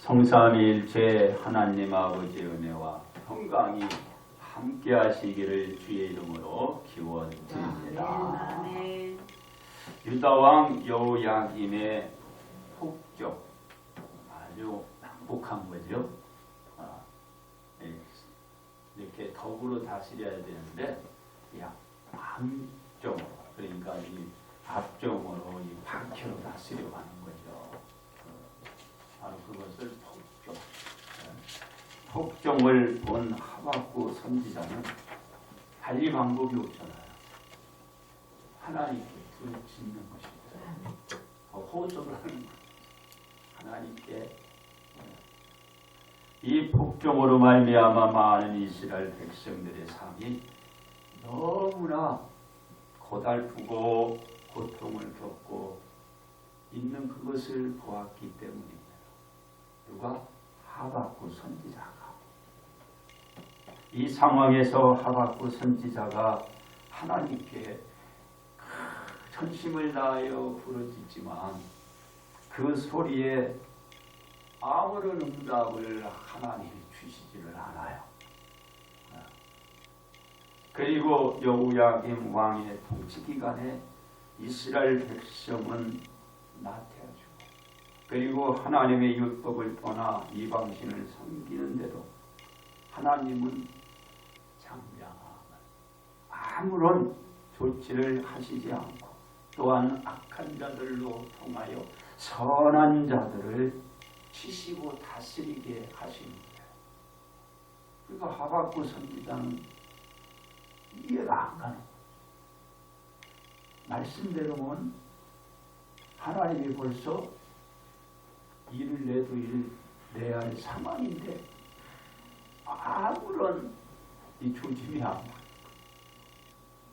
성삼위일체 하나님 아버지의 은혜와 평강이 함께 하시기를 주의 이름으로 기원드립니다. 아멘. 유다왕 여호야김의 폭격, 아주 행복한 거죠. 이렇게 덕으로 다스려야 되는데 암정으로, 그러니까 이 압정으로, 이 박해로 다스려가는 거죠. 바로 그것을 폭정. 폭정을 본 하박국 선지자는 달리 방법이 없잖아요. 하나님께 부르짖는 것입니다. 호소를 하는 거예요. 하나님께. 이 폭정으로 말미암아 많은 이스라엘 백성들의 삶이 너무나 고달프고 고통을 겪고 있는 그것을 보았기 때문입니다. 누가? 하박국 선지자가. 이 상황에서 하박국 선지자가 하나님께 전심을 다하여 부르짖지만 그 소리에 아무런 응답을 하나님이 주시지를 않아요. 그리고 여호야김 왕의 통치 기간에 이스라엘 백성은 나태해지고, 그리고 하나님의 율법을 떠나 이방신을 섬기는데도 하나님은 장량함을 아무런 조치를 하시지 않고, 또한 악한 자들로 통하여 선한 자들을 치시고 다스리게 하시는 거예요. 그러니까 하박국 선지자는 이해가 안 가는 거예요. 말씀대로면 하나님이 벌써 일을 내도 일 내야 할 상황인데 아무런 이 조짐이 안 가요.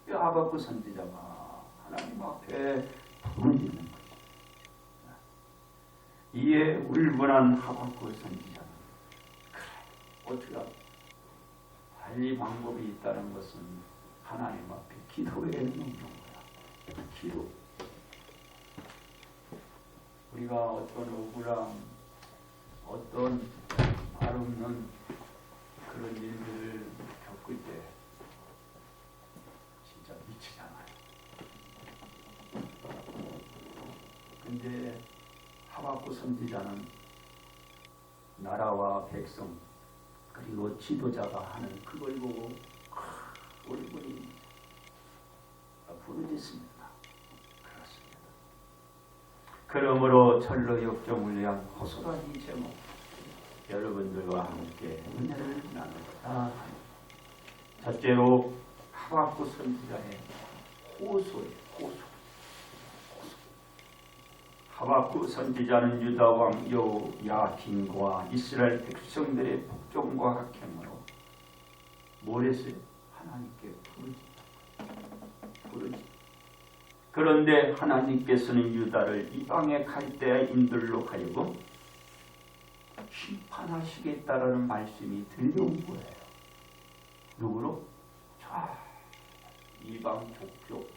하박국 선지자가 하나님 앞에 부르짖는 거예요. 이에 울분한 하박국 선지자는 어떻게 달리 방법이 있다는 것은 하나님 앞에 기도에 놓는 거야. 기도. 우리가 어떤 억울함, 어떤 말 없는 그런 일들을 겪을 때 진짜 미치잖아요. 근데 하박국 선지자는 나라와 백성 그리고 지도자가 하는 그걸 보고 울분이 부르짖습니다. 그렇습니다. 그러므로 철로 역정을 위한 호소한 이 제목, 여러분들과 함께 은혜를 나누고자 합니다. 첫째로 하박국 선지자의 호소예요. 호소. 하박국 선지자는 유다 왕 여호야김과 이스라엘 백성들의 폭정과 악행으로 뭘 했어요? 하나님께 부르짖. 그런데 하나님께서는 유다를 이방의 갈대아인들로 하여금 심판하시겠다라는 말씀이 들려온 거예요. 누구로? 이방 족족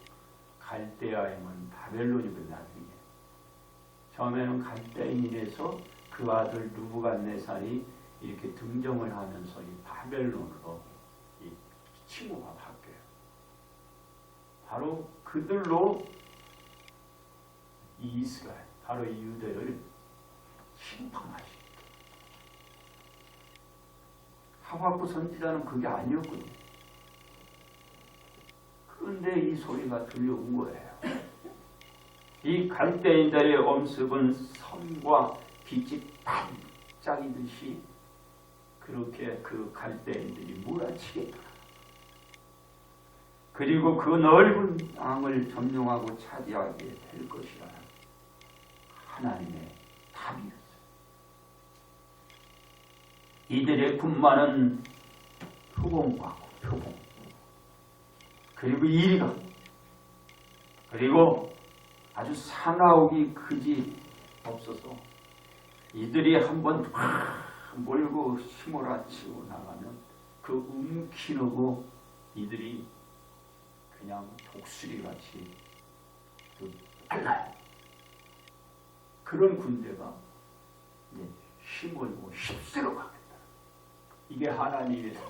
갈대아인은 바벨론이거든요. 나중에. 처음에는 갈대인이 돼서 그 아들 느부갓네살이 이렇게 등정을 하면서 이 바벨론으로 이 칭호가 바뀌어요. 바로 그들로 이 이스라엘, 바로 이 유대를 심판하시고, 하박국 선지자는 그게 아니었거든요. 그런데 이 소리가 들려온 거예요. 이 갈대인들의 엄습은 선과 빛이 반짝이듯이 그렇게 그 갈대인들이 몰아치겠다. 그리고 그 넓은 땅을 점령하고 차지하게 될 것이라는 하나님의 답이었어요. 이들의 분만은 표범과 표범, 그리고 이리가, 그리고 아주 사나우기 그지 없어서 이들이 한번 몰고 휘몰아치고 나가면 그 움키누고 이들이 그냥 독수리같이 빨라요. 그런 군대가 힘을 휩쓸어 가겠다. 이게 하나님의 사실.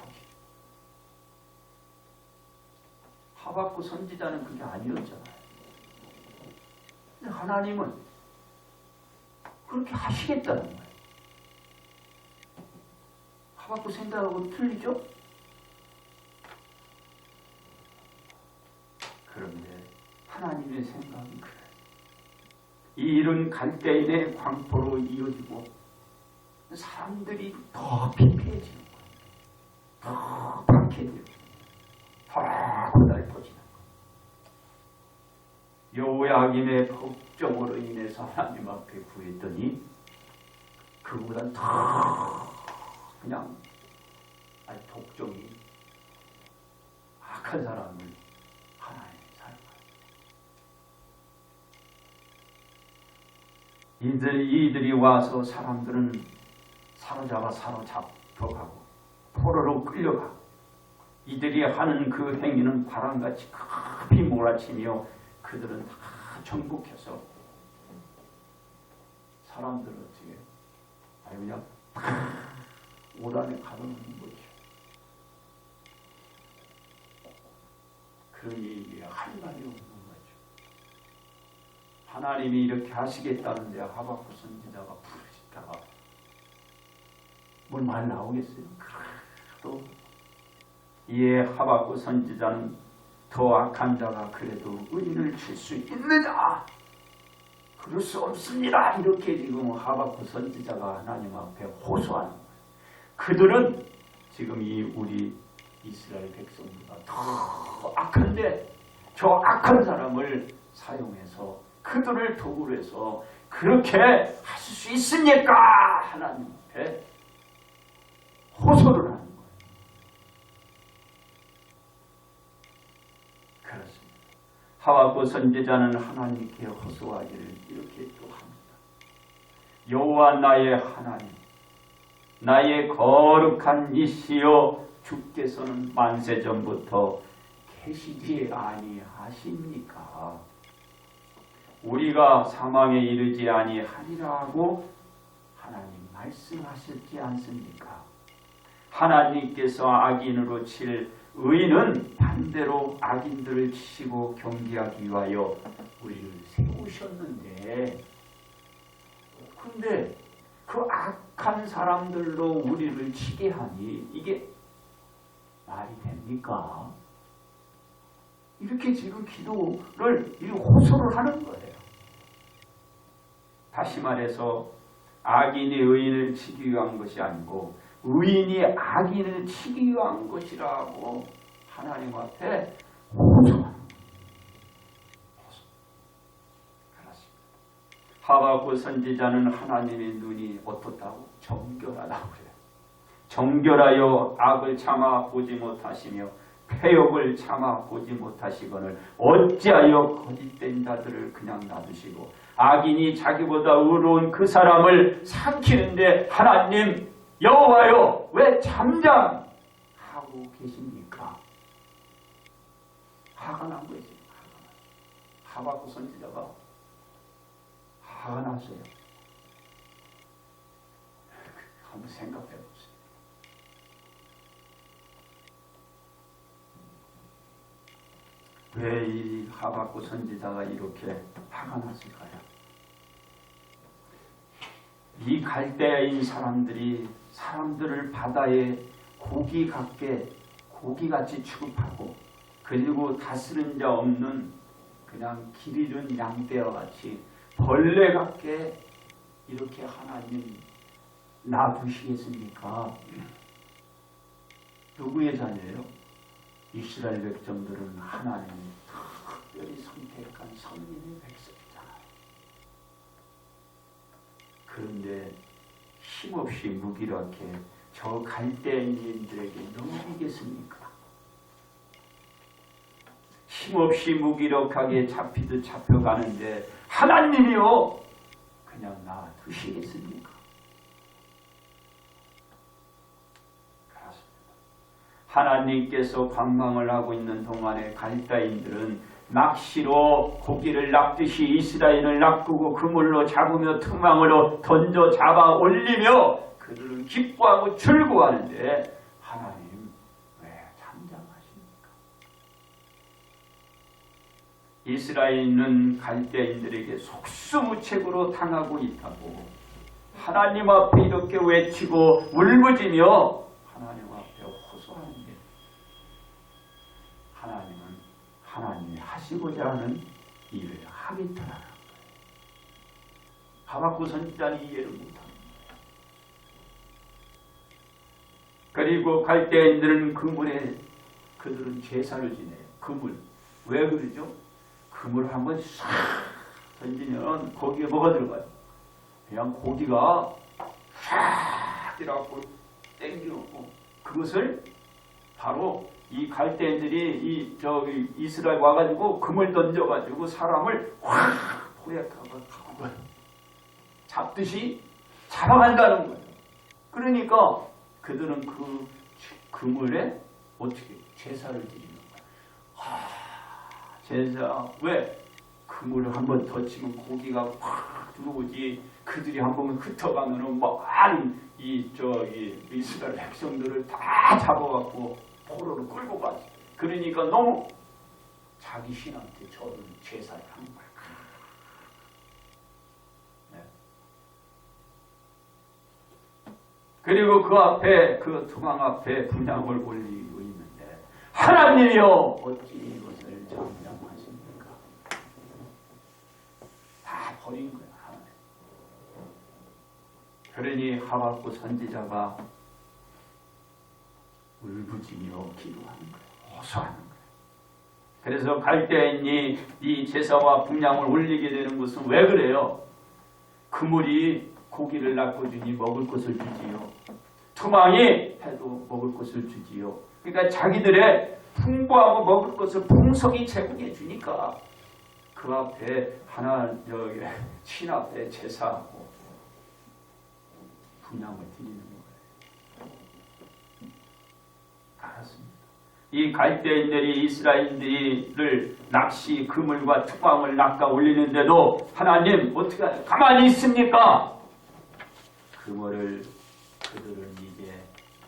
하박국 선지자는 그게 아니었잖아요. 근데 하나님은 그렇게 하시겠다는 거예요. 하박국 생각하고 틀리죠? 그런데 하나님의 생각이 그래요. 이 일은 갈대인의 광포로 이어지고 사람들이 더 피폐해지는 거예요. 더 박해지고 더 고달퍼지는 거예요. 여호야김의 걱정으로 인해서 하나님 앞에 구했더니 그보다 더 그냥 독종이 악한 사람을 하나님이 사용하요. 이들이 와서 사람들은 사로잡혀가고 포로로 끌려가고 이들이 하는 그 행위는 바람같이 급히 몰아치며 그들은 다 정복해서 사람들을 어떻게 그냥 옷 안에 가둬놓는 거죠. 그러니 할 말이 없는 거죠. 하나님이 이렇게 하시겠다는데 하박국 선지자가 부르시다가 뭘 말 나오겠어요? 또 이에 하박국 선지자는 더 악한 자가 그래도 의인을 칠 수 있느냐? 그럴 수 없습니다. 이렇게 지금 하박국 선지자가 하나님 앞에 호소하는 거예요. 그들은 지금 이 우리 이스라엘 백성보다 더 악한데 저 악한 사람을 사용해서 그들을 도구로 해서 그렇게 하실 수 있습니까? 하나님 앞에 호소를 하는 거예요. 그렇습니다. 하박국 선지자는 하나님께 호소하기를 이렇게 또 합니다. 여호와 나의 하나님, 나의 거룩한 이시여, 주께서는 만세전부터 계시지 아니하십니까? 우리가 사망에 이르지 아니하리라고 하나님 말씀하셨지 않습니까? 하나님께서 악인으로 칠 의인은 반대로 악인들을 치시고 경계하기 위하여 우리를 세우셨는데, 근데 그 악한 사람들로 우리를 치게 하니 이게 말이 됩니까? 이렇게 지금 기도를 호소를 하는 거예요. 다시 말해서 악인이 의인을 치기 위한 것이 아니고 의인이 악인을 치기 위한 것이라고 하나님 앞에 호소하는 거예요. 그렇습니다. 하박국 선지자는 하나님의 눈이 어떻다고? 정결하다고 그래요. 정결하여 악을 참아 보지 못하시며 패욕을 참아 보지 못하시거늘 어찌하여 거짓된 자들을 그냥 놔두시고 악인이 자기보다 의로운 그 사람을 삼키는데 하나님 여호와여 왜 잠잠하고 계십니까? 화가 난 거지. 하박국 선지자가 화가 났어요. 한번 생각해 보세요. 왜 이 하박국 선지자가 이렇게 화가 났을까요? 이 갈대아인 사람들이 사람들을 바다에 고기같이 취급하고 그리고 다스린 자 없는 그냥 길 잃은 양떼와 같이 벌레 같게 이렇게 하나님 놔두시겠습니까? 누구의 자녀예요? 이스라엘 백성들은 하나님이 특별히 선택한 선민의 백성이잖아요. 그런데 힘없이 무기력해 저 갈대인들에게 넘기겠습니까? 힘없이 무기력하게 잡히듯 잡혀가는데 하나님이요 그냥 놔두시겠습니까? 그렇습니다. 하나님께서 관망을 하고 있는 동안에 갈대인들은 낚시로 고기를 낚듯이 이스라엘을 낚고 그물로 잡으며 투망으로 던져 잡아 올리며 그들은 기뻐하고 즐거워하는데 하나님 왜 잠잠하십니까? 이스라엘은 갈대인들에게 속수무책으로 당하고 있다고 하나님 앞에 이렇게 외치고 울부짖며 하나님 앞에 호소하는데 하나님은 하나님이 하시고자 하는 일을 하겠다라는 거예요. 하박국 선지자는 이해를 못합니다. 그리고 갈대인들은 그물에 그들은 제사를 지내요. 그물. 왜 그러죠? 그물을 한번 싹 던지면 거기에 뭐가 들어가요? 그냥 고기가 싹 들어가고 땡겨오고 그것을 바로 이 갈대인들이 이스라엘 와가지고 금을 던져가지고 사람을 확 포획하고 잡듯이 잡아간다는 거예요. 그러니까 그들은 그 그물에 어떻게 제사를 드리는 거예요. 제사 왜? 그물을 한번 던지면 고기가 확 들어오지. 그들이 한번 흩어가면은 많은 이스라엘 백성들을 다 잡아갖고 포로로 끌고 가지. 그러니까 너무 자기 신한테 저는 제사를 하는 거야. 네. 그리고 그 앞에 그 투망 앞에 분향을 올리고 있는데 하나님이여 어찌 이것을 잠잠하십니까? 다 버린 거야. 그러니 하박국 선지자가 울부짖며 기도하는 거예요. 호소하는 거예요. 그래서 갈대인이 이 제사와 분향을 올리게 되는 것은 왜 그래요? 그물이 고기를 낚아주니 먹을 것을 주지요. 투망이 해도 먹을 것을 주지요. 그러니까 자기들의 풍부하고 먹을 것을 풍성히 제공해 주니까 그 앞에 신 앞에 제사하고 분향을 드리는 거예요. 알았습니다. 이 갈대인들이 이스라엘인들을 낚시 그물과 투망을 낚아 올리는데도 하나님 어떻게 가만히 있습니까? 그물을 그들은 이제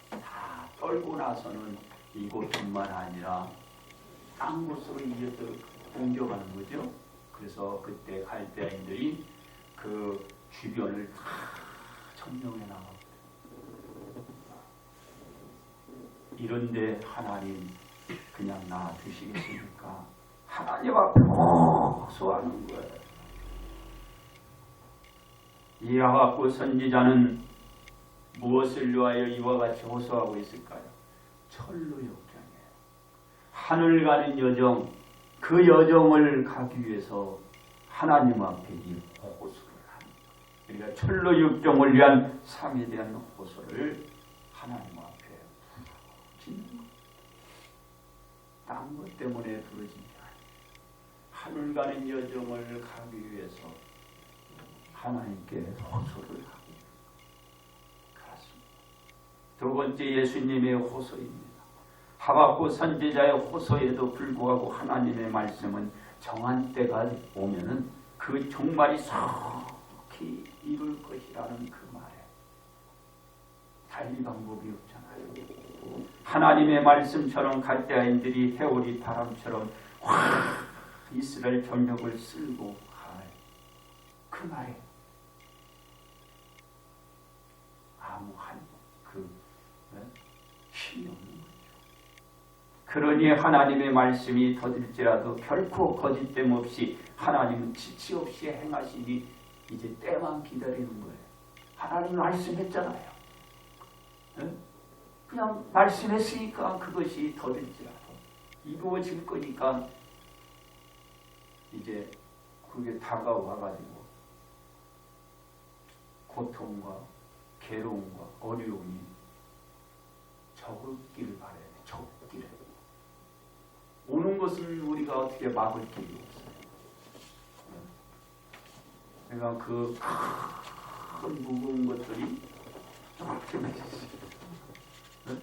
다 떨고 나서는 이곳뿐만 아니라 딴 곳으로 이제 또 옮겨가는 거죠. 그래서 그때 갈대인들이 그 주변을 다 점령해 나가고 이런데 하나님 그냥 놔두시겠습니까? 하나님 앞에 호소하는 거예요. 이 하박국 선지자는 무엇을 위하여 이와 같이 호소하고 있을까요? 천루역정이에요. 하늘 가는 여정, 그 여정을 가기 위해서 하나님 앞에 이 호소를 합니다. 그러니까 천루역정을 위한 삶에 대한 호소를 하나님 앞에 짓는 거예요. 딴 것 때문에 부르진 않아요. 하늘 가는 여정을 가기 위해서 하나님께 호소를 하고 그렇습니다. 두 번째 예수님의 호소입니다. 하박국 선지자의 호소에도 불구하고 하나님의 말씀은 정한 때가 오면은 그 종말이 속히 이룰 것이라는 그 말에 달리 방법이 없잖아요. 하나님의 말씀처럼 갈대아인들이 해오리 바람처럼 확 이스라엘 전역을 쓸고 갈 그 말에 아무 힘이 없는 거죠. 그러니 하나님의 말씀이 더딜지라도 결코 거짓됨 없이 하나님은 지치 없이 행하시니 이제 때만 기다리는 거예요. 하나님이 말씀했잖아요. 그냥 말씀했으니까 그것이 더딜지라도 이루어질 거니까 이제 그게 다가와가지고 고통과 괴로움과 어려움이 적을기를 바라야 돼. 적기를. 오는 것은 우리가 어떻게 막을 길이 없어요. 그러니까 그 큰 무거운 것들이 조금해졌어요.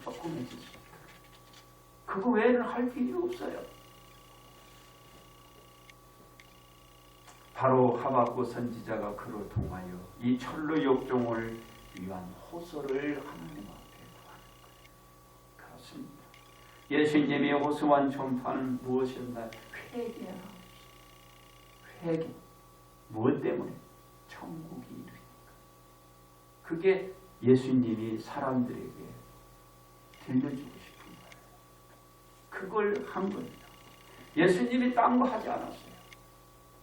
조금해졌어요. 그거 외에는 할 길이 없어요. 바로 하박국 선지자가 그로 통하여 이 철로 역종을 위한 호소를 하나님 앞에 구하는 거예요. 그렇습니다. 예수님의 호소한 전파는 무엇이었나요? 회개라. 회개. 무엇 때문에? 천국이 이르니까. 그게 예수님이 사람들에게 들려주고 싶은 거예요. 그걸 한 겁니다. 예수님이 딴 거 하지 않았어요.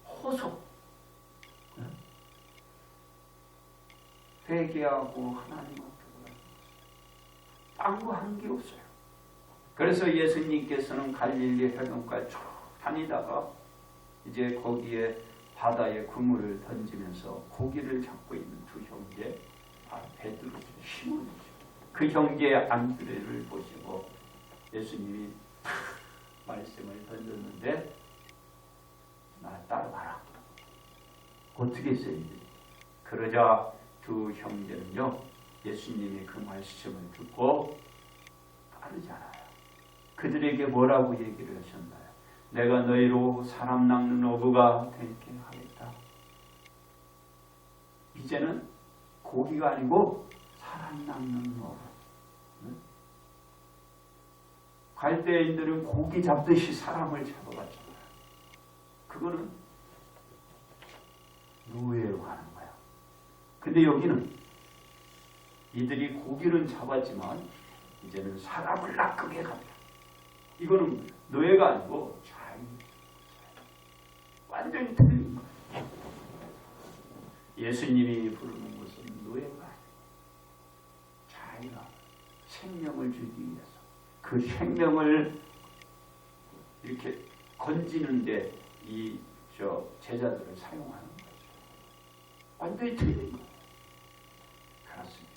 호소. 회개하고 하나님 앞에 딴 거 한 게 없어요. 그래서 예수님께서는 갈릴리 해변가에 쭉 다니다가 이제 거기에 바다에 그물을 던지면서 고기를 잡고 있는 두 형제, 베드로, 시몬이죠. 그 형제의 안드레를 보시고 예수님이 말씀을 던졌는데 나 따라가라. 어떻게 했어요? 그러자 두 형제는요 예수님이 그 말씀을 듣고 따르지 않아요. 그들에게 뭐라고 얘기를 하셨나요? 내가 너희로 사람 낚는 어부가 되게 하겠다. 이제는 고기가 아니고 사람 낚는 어부. 갈대인들은 고기 잡듯이 사람을 잡아갔잖아요. 그거는 노예로 하는 거야. 근데 여기는 이들이 고기는 잡았지만 이제는 사람을 낚게 간다. 이거는 노예가 아니고 자유. 완전히 틀린 거예요. 예수님이 부르는 것은 노예가 아니고 자유가 생명을 주기 위해서 그 생명을 이렇게 건지는데 이 제자들을 사용하는 거죠. 완전히 틀린 거예요. 그렇습니다.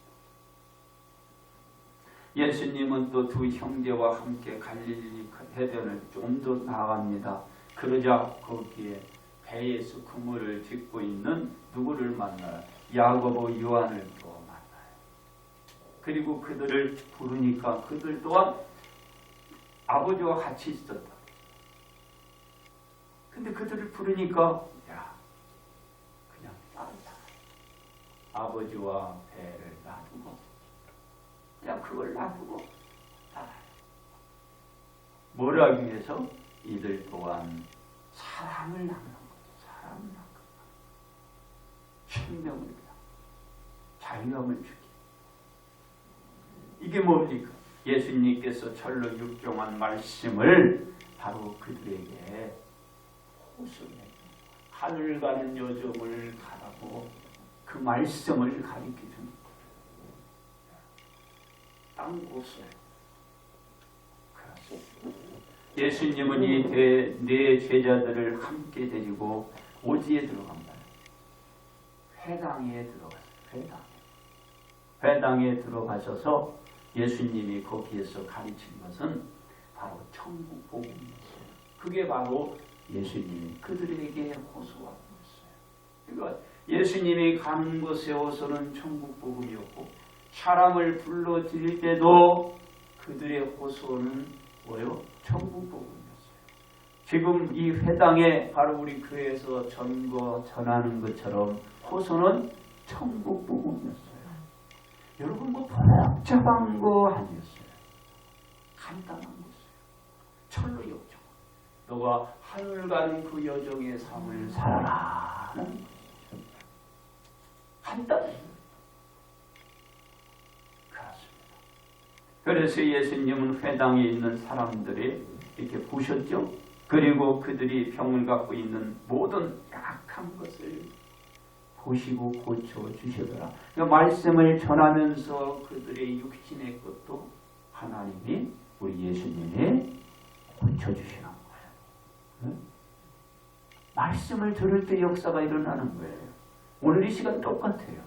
예수님은 또 두 형제와 함께 갈릴리 해변을 좀 더 나아갑니다. 그러자 거기에 배에서 그물을 짚고 있는 누구를 만나요? 야고보, 요한을 또 만나요. 그리고 그들을 부르니까 그들 또한 아버지와 같이 있었다. 근데 그들을 부르니까 그냥 따르다. 아버지와 배를 놔두고 그냥 그걸 놔두고 따라요. 뭘 하기 위해서? 이들 또한 사람을 낳는 거죠. 사람을 낳는 거죠. 생명을 위한 자유함을 주기. 이게 뭡니까? 예수님께서 철로 육종한 말씀을 바로 그들에게 호소해 하늘 가는 여정을 가라고 그 말씀을 가르쳐 주는 거예요. 딴 곳을. 예수님은 이 네 제자들을 함께 데리고 오지에 들어갑니다. 회당에 들어갔어요. 회당에 들어가셔서 예수님이 거기에서 가르친 것은 바로 천국 복음이었어요. 그게 바로 예수님이 그들에게 호소하고 있어요. 그러니까 예수님이 가는 곳의 호소는 천국 복음이었고 사람을 불러들일 때도 그들의 호소는 뭐요? 천국 복음이었어요. 지금 이 회당에 바로 우리 교회에서 전하는 것처럼 호소는 천국 복음이었어요. 여러분 뭐 복잡한 거 아니었어요. 간단한 거였어요. 철로 역정. 너가 하늘 가는 그 여정의 삶을 살아라. 간단해요. 그렇습니다. 그래서 예수님은 회당에 있는 사람들이 이렇게 보셨죠. 그리고 그들이 병을 갖고 있는 모든 약한 것을 보시고 고쳐주시더라. 그러니까 말씀을 전하면서 그들의 육신의 것도 하나님이 우리 예수님이 고쳐주시는 거예요. 네? 말씀을 들을 때 역사가 일어나는 거예요. 오늘 이 시간 똑같아요.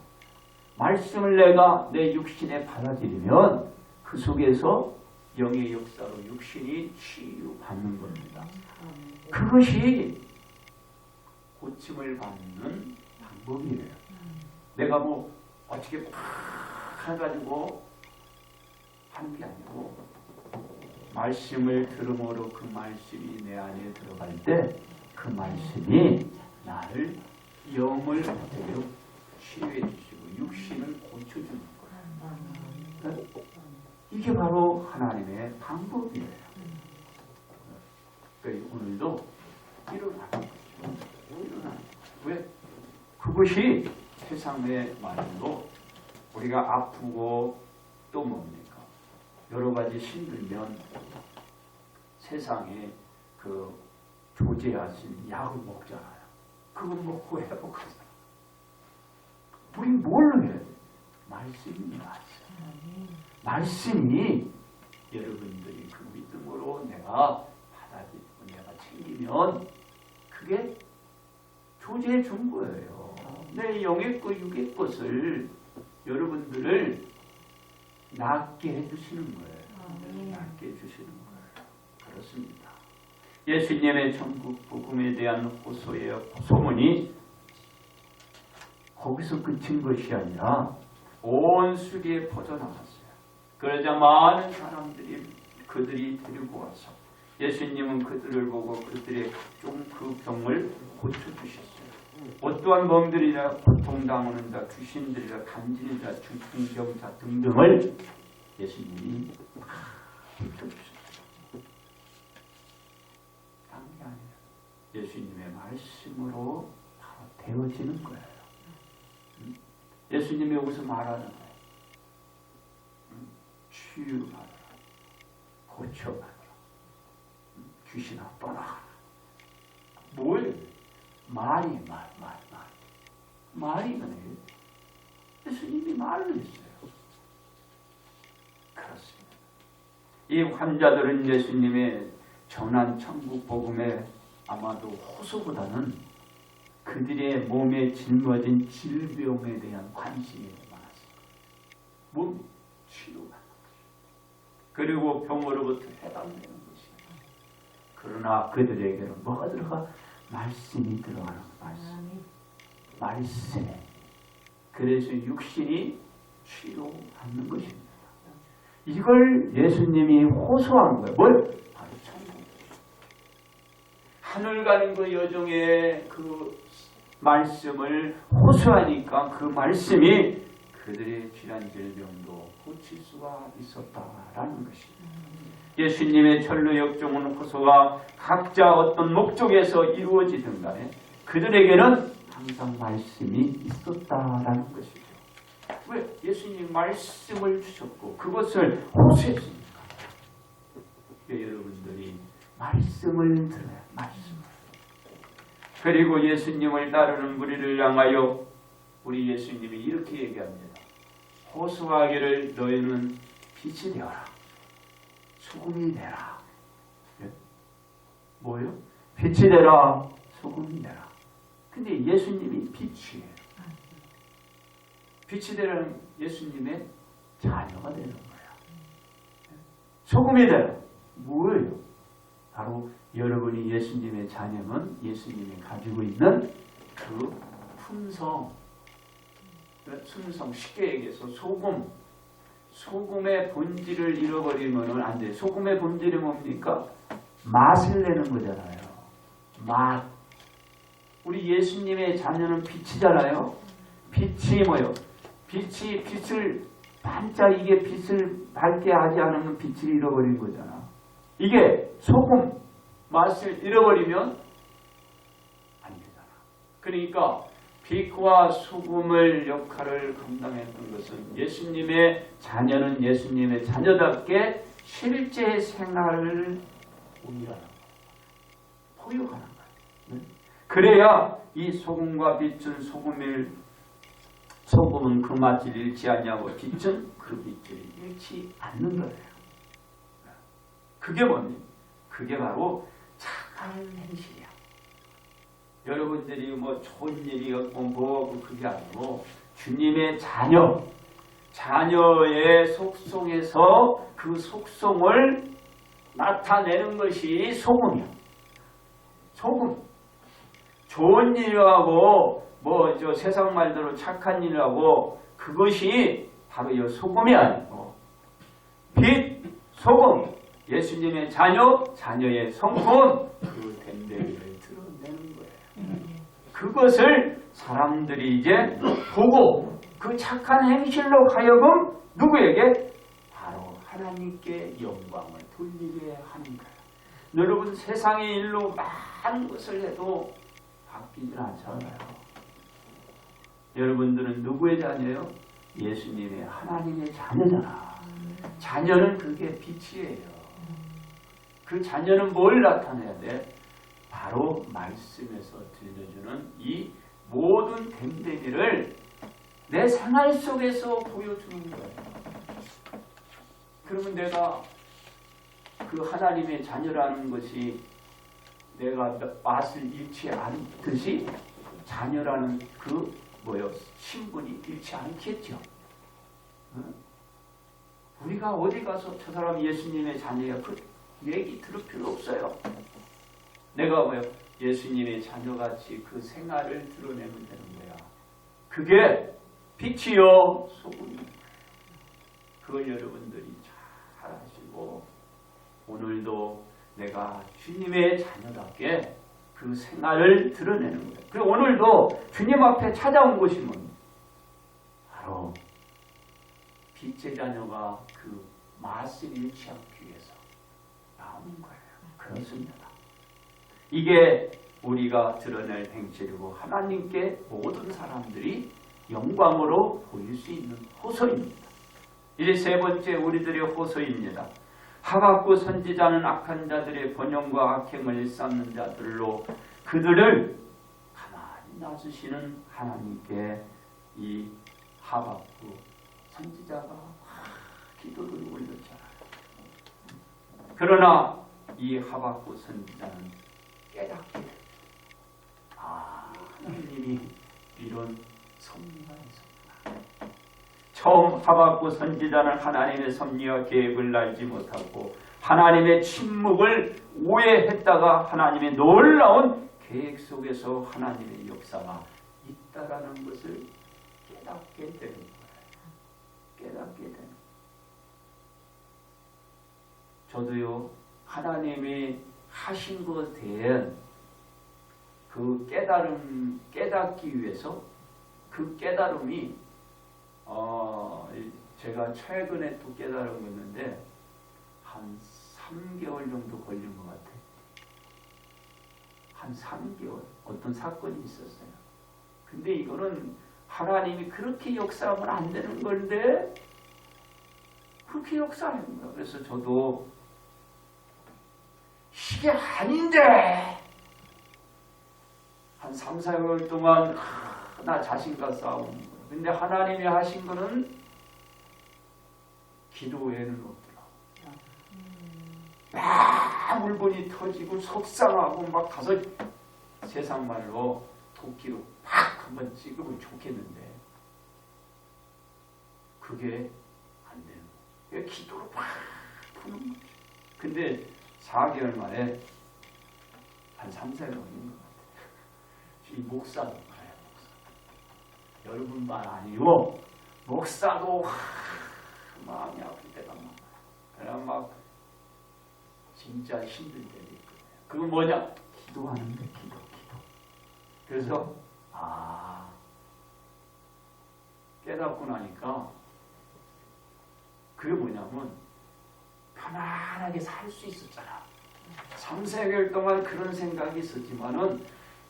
말씀을 내가 내 육신에 받아들이면 그 속에서 영의 역사로 육신이 치유받는 겁니다. 그것이 고침을 받는 방법이에요. 내가 뭐 어떻게 팍 해가지고 하는 게 아니고 말씀을 들음으로 그 말씀이 내 안에 들어갈 때 그 말씀이 나를 영을 그대로 치유해 주시고 육신을 고쳐주는 거예요. 이게 바로 하나님의 방법이에요. 그러니까 오늘도 일어나는 거죠. 일어나는 거죠. 왜? 그것이 세상의 말로 우리가 아프고 또 뭡니까? 여러 가지 힘들면 세상에 그 조제하신 약을 먹잖아요. 그거 먹고 회복하잖아요. 우리 뭘로 해야 돼? 말씀이 말씀. 말씀이 여러분들이 그 믿음으로 내가 받아들이고 내가 챙기면 그게 조제해 준 거예요. 내 영의 것, 육의 것을 여러분들을 낫게 해주시는 거예요. 낫게 해주시는 거예요. 그렇습니다. 예수님의 천국 복음에 대한 호소의 소문이 거기서 그친 것이 아니라 온 수리에 퍼져나갔어요. 그러자 많은 사람들이 그들이 데리고 와서 예수님은 그들을 보고 그들의 각종 그 병을 고쳐주셨어요. 어떠한 병들이나 고통당하는 자, 귀신들이나 간질인 자, 중풍병자 등등을 예수님이 다 고쳐주셨어요. 다른 게 아니에요. 예수님의 말씀으로 바로 되어지는 거예요. 예수님이 여기서 말하잖아요. 치유받아라. 고쳐받아라. 귀신아 떠나가라. 뭐예요? 말이 말이 아니에요. 예수님이 말을 했어요. 그렇습니다. 이 환자들은 예수님의 전한 천국 복음에 아마도 호소보다는 그들의 몸에 짊어진 질병에 대한 관심이 많았어요. 몸 치료받는 것이요. 그리고 병으로부터 해방되는 것이요. 그러나 그들에게는 뭐가 들어가? 말씀이 들어가는 말씀에. 그래서 육신이 치료받는 것입니다. 이걸 예수님이 호소한 거예요. 뭘? 바로 천국. 하늘 가는 그 여정의 그 말씀을 호소하니까 그 말씀이 그들의 질환 질병도 고칠 수가 있었다라는 것입니다. 예수님의 전로 역정은 호소가 각자 어떤 목적에서 이루어지든 간에 그들에게는 항상 말씀이 있었다라는 것이죠. 왜? 예수님 말씀을 주셨고 그것을 호소했습니까? 여러분들이 말씀을 들어야 말씀을. 그리고 예수님을 따르는 무리를 향하여 우리 예수님이 이렇게 얘기합니다. 호소하기를 너희는 빛이 되어라. 소금이 되라. 뭐요? 빛이 되라. 소금이 되라. 근데 예수님이 빛이에요. 빛이 되라는 예수님의 자녀가 되는 거야. 소금이 되라. 뭐예요? 바로 여러분이 예수님의 자녀면 예수님이 가지고 있는 그 품성, 쉽게 얘기해서 소금의 본질을 잃어버리면 안 돼요. 소금의 본질이 뭡니까? 맛을 내는 거잖아요. 맛. 우리 예수님의 자녀는 빛이잖아요. 빛이 뭐예요? 빛을 반짝이게 빛을 밝게 하지 않으면 빛을 잃어버린 거잖아. 이게 소금 맛을 잃어버리면 안 되잖아. 그러니까 빛과 소금을 역할을 감당했던 것은 예수님의 자녀는 예수님의 자녀답게 실제 생활을 포용하는 거예요. 그래야 이 소금과 빛은 소금은 그 맛을 잃지 않냐고 빛은 그 빛을 잃지 않는 거예요. 그게 뭐니? 그게 바로 착한 행실이야. 여러분들이 뭐 좋은 일이었고 뭐 그게 아니고 주님의 자녀의 속성에서 그 속성을 나타내는 것이 소금이야. 소금. 좋은 일하고 뭐 저 세상 말대로 착한 일하고 그것이 바로 이 소금이 아니고 빛, 소금. 예수님의 자녀의 성품 그 됨됨이를 드러내는 거예요. 그것을 사람들이 이제 보고 그 착한 행실로 하여금 누구에게? 바로 하나님께 영광을 돌리게 하는 거예요. 여러분, 세상의 일로 많은 것을 해도 바뀌질 않잖아요. 여러분들은 누구의 자녀예요? 예수님의, 하나님의 자녀잖아. 자녀는 그게 빛이에요. 그 자녀는 뭘 나타내야 돼? 바로 말씀에서 들려주는 이 모든 됨되기를 내 생활 속에서 보여주는 거예요. 그러면 내가 그 하나님의 자녀라는 것이 내가 맛을 잃지 않듯이 자녀라는 그 신분이 잃지 않겠죠. 우리가 어디 가서 저 사람 예수님의 자녀야 그 얘기 들을 필요 없어요. 내가 예수님의 자녀같이 그 생활을 드러내면 되는 거야. 그게 빛이요 소금이에요. 그걸 여러분들이 잘 아시고 오늘도 내가 주님의 자녀답게 그 생활을 드러내는 거예요. 그리고 오늘도 주님 앞에 찾아온 것이 뭡니까? 바로 빛의 자녀가 그 맛을 잃지 않기 위해서 나오는 거예요. 그렇습니다. 이게 우리가 드러낼 행실이고 하나님께 모든 사람들이 영광으로 보일 수 있는 호소입니다. 이제 세 번째 우리들의 호소입니다. 하박국 선지자는 악한 자들의 번영과 악행을 쌓는 자들로 그들을 가만히 놔주시는 하나님께 이 하박국 선지자가 기도를 올렸잖아요. 그러나 이 하박국 선지자는 깨닫게 됩니다. 하나님이 이런 섭리가 있었구나. 처음 하박국 선지자는 하나님의 섭리와 계획을 알지 못하고 하나님의 침묵을 오해했다가 하나님의 놀라운 계획 속에서 하나님의 역사가 있다라는 것을 깨닫게 되는 거예요. 깨닫게 되는 거예요. 저도요, 하나님이 하신 것에 대한 그 깨닫기 위해서 그 깨달음이 제가 최근에 또 깨달았는데 한 3개월 정도 걸린 것 같아요. 한 3개월 어떤 사건이 있었어요. 근데 이거는 하나님이 그렇게 역사하면 안 되는 건데 그렇게 역사하는 거예요. 그래서 저도 이게 아닌데 한 3, 4개월 동안 나 자신과 싸우는 거예요. 근데 하나님이 하신 거는 기도 외에는 없더라고요. 막 물건이 터지고 속상하고 막 가서 세상 말로 도끼로 팍 한번 찍으면 좋겠는데 그게 안 되는 거예요. 기도로 팍 푸는 거죠. 근데 4개월 만에 한 3, 4개월 걸린 것 같아요. 이 목사도 그래요. 목사. 여러분만 아니고 목사도 마음이 아플 때가 많아요. 그냥 막 진짜 힘들 때도 있거든요. 그건 뭐냐? 기도하는데 기도. 그래서 깨닫고 나니까 그게 뭐냐면 편안하게 살 수 있었잖아. 3, 4개월 동안 그런 생각이 있었지만은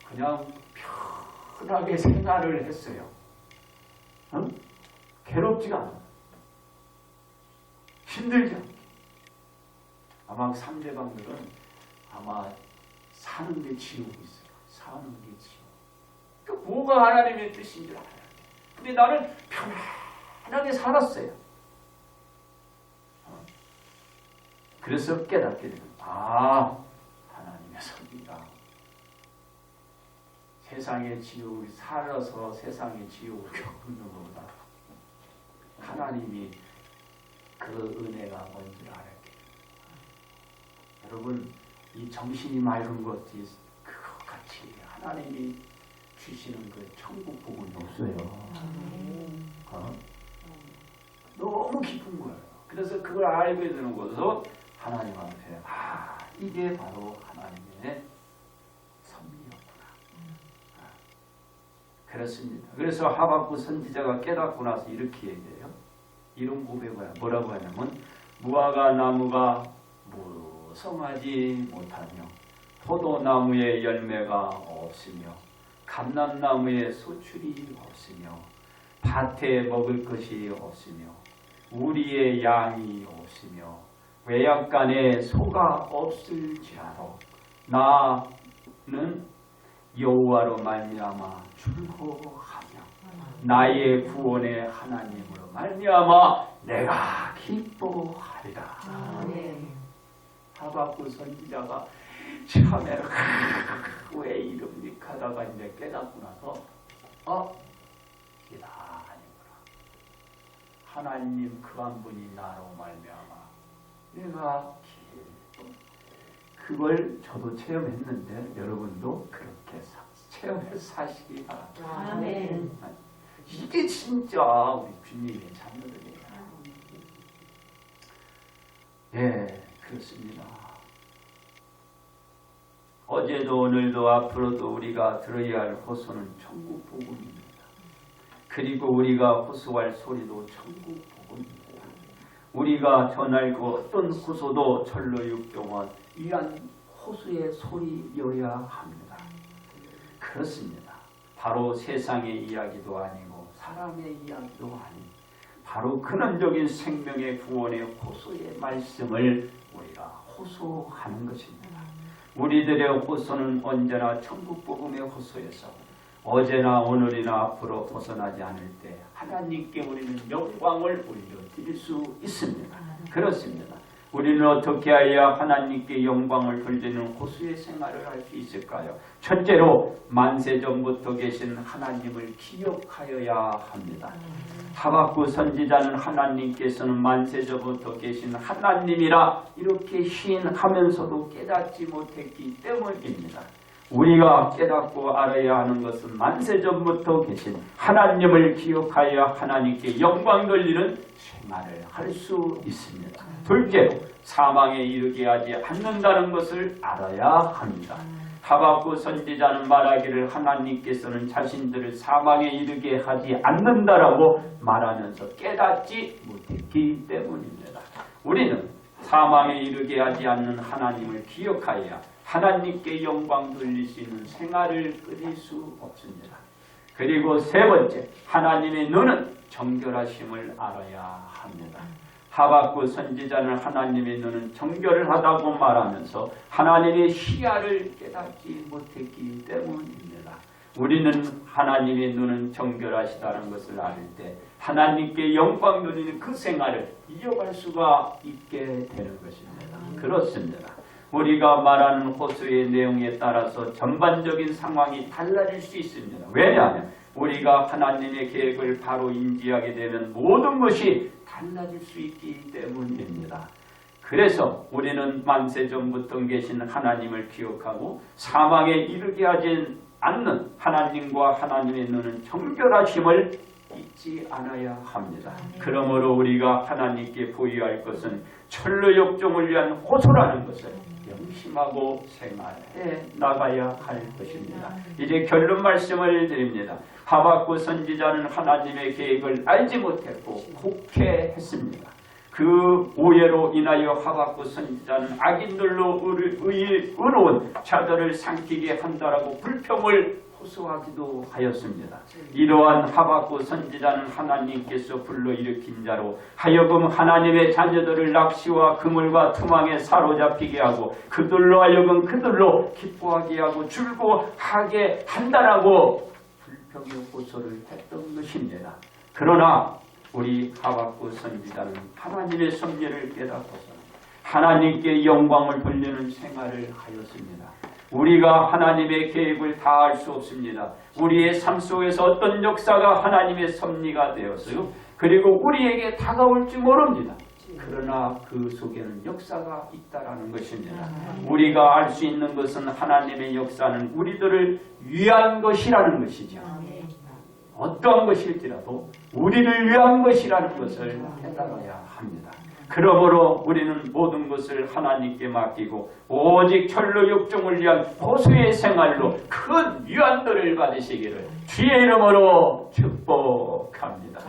그냥 편하게 생활을 했어요. 괴롭지가 않아. 힘들지 않게. 아마 상대방들은 아마 사는 게 지옥이 있어요. 사는 게 지옥. 그 뭐가 하나님의 뜻인지 알아야 돼. 근데 나는 편안하게 살았어요. 그래서 깨닫게 되는 하나님의 섭리가 세상의 지옥을 살아서 세상의 지옥을 겪는 것보다 하나님이 그 은혜가 뭔지를 알았게 됩니다. 여러분, 이 정신이 맑은 것이 그것 같이 하나님이 주시는 그 천국 복은 없어요. 너무 기쁜 거예요. 그래서 그걸 알게 되는 것으로 하나님한테 이게 바로 하나님의 섭리였구나. 그렇습니다. 그래서 하박국 선지자가 깨닫고 나서 이렇게 얘기해요. 이런 고백을 뭐라고 하냐면 무화과 나무가 무성하지 못하며 포도나무에 열매가 없으며 감람나무에 소출이 없으며 밭에 먹을 것이 없으며 우리의 양이 없으며 외양간에 소가 없을지라도 나는 여호와로 말미암아 즐거워하며 나의 구원의 하나님으로 말미암아 내가 기뻐하리라. 하박국 선지자가 처음에 왜 이럽니까 하다가 이제 깨닫고 나서 이다 아니구나. 하나님 그 한 분이 나로 말미암아 내가 기뻐. 그걸 저도 체험했는데 여러분도 그렇게 체험해서 사시기 바랍니다. 아멘. 이게 진짜 우리 주님의 자녀들이에요. 예, 그렇습니다. 어제도 오늘도 앞으로도 우리가 들어야 할 호소는 천국 복음입니다. 그리고 우리가 호소할 소리도 천국 복음입니다. 우리가 전할 그 어떤 호소도 전로육경원 위한 호소의 소리여야 합니다. 그렇습니다. 바로 세상의 이야기도 아니고 사람의 이야기도 아닌 바로 근원적인 생명의 구원의 호소의 말씀을 우리가 호소하는 것입니다. 우리들의 호소는 언제나 천국 복음의 호소에서 어제나 오늘이나 앞으로 벗어나지 않을 때 하나님께 우리는 영광을 올려드릴 수 있습니다. 그렇습니다. 우리는 어떻게 해야 하나님께 영광을 돌리는 호소의 생활을 할 수 있을까요? 첫째로 만세전부터 계신 하나님을 기억하여야 합니다. 하박국 선지자는 하나님께서는 만세전부터 계신 하나님이라 이렇게 시인하면서도 깨닫지 못했기 때문입니다. 우리가 깨닫고 알아야 하는 것은 만세전부터 계신 하나님을 기억하여 하나님께 영광 돌리는 생활을 할 수 있습니다. 둘째로 사망에 이르게 하지 않는다는 것을 알아야 합니다. 하박국 선지자는 말하기를 하나님께서는 자신들을 사망에 이르게 하지 않는다라고 말하면서 깨닫지 못했기 때문입니다. 우리는 사망에 이르게 하지 않는 하나님을 기억하여야 하나님께 영광 돌릴 수 있는 생활을 끊을 수 없습니다. 그리고 세 번째, 하나님의 눈은 정결하심을 알아야 합니다. 하박국 선지자는 하나님의 눈은 정결하다고 말하면서 하나님의 시야를 깨닫지 못했기 때문입니다. 우리는 하나님의 눈은 정결하시다는 것을 알 때 하나님께 영광 돌리는 그 생활을 이어갈 수가 있게 되는 것입니다. 그렇습니다. 우리가 말하는 호소의 내용에 따라서 전반적인 상황이 달라질 수 있습니다. 왜냐하면 우리가 하나님의 계획을 바로 인지하게 되면 모든 것이 달라질 수 있기 때문입니다. 그래서 우리는 만세전부터 계신 하나님을 기억하고 사망에 이르게 하지 않는 하나님과 하나님의 눈은 정결하심을 잊지 않아야 합니다. 그러므로 우리가 하나님께 보여야 할 것은 천루역종을 위한 호소라는 것을 명심하고 생활해 나가야 할 것입니다. 이제 결론 말씀을 드립니다. 하박국 선지자는 하나님의 계획을 알지 못했고 곡해했습니다. 그 오해로 인하여 하박국 선지자는 악인들로 의로운 자들을 삼키게 한다라고 불평을 호소하기도 하였습니다. 이러한 하박국 선지자는 하나님께서 불러일으킨 자로 하여금 하나님의 자녀들을 낚시와 그물과 투망에 사로잡히게 하고 그들로 하여금 그들로 기뻐하게 하고 즐거워하게 한다라고 불평의 호소를 했던 것입니다. 그러나 우리 하박국 선지자는 하나님의 섭리를 깨닫고서는 하나님께 영광을 돌리는 생활을 하였습니다. 우리가 하나님의 계획을 다 알 수 없습니다. 우리의 삶 속에서 어떤 역사가 하나님의 섭리가 되었어요. 그리고 우리에게 다가올지 모릅니다. 그러나 그 속에는 역사가 있다라는 것입니다. 우리가 알 수 있는 것은 하나님의 역사는 우리들을 위한 것이라는 것이죠. 어떠한 것일지라도 우리를 위한 것이라는 것을 깨달아야 합니다. 그러므로 우리는 모든 것을 하나님께 맡기고 오직 천로 육종을 위한 보수의 생활로 큰 유한도를 받으시기를 주의 이름으로 축복합니다.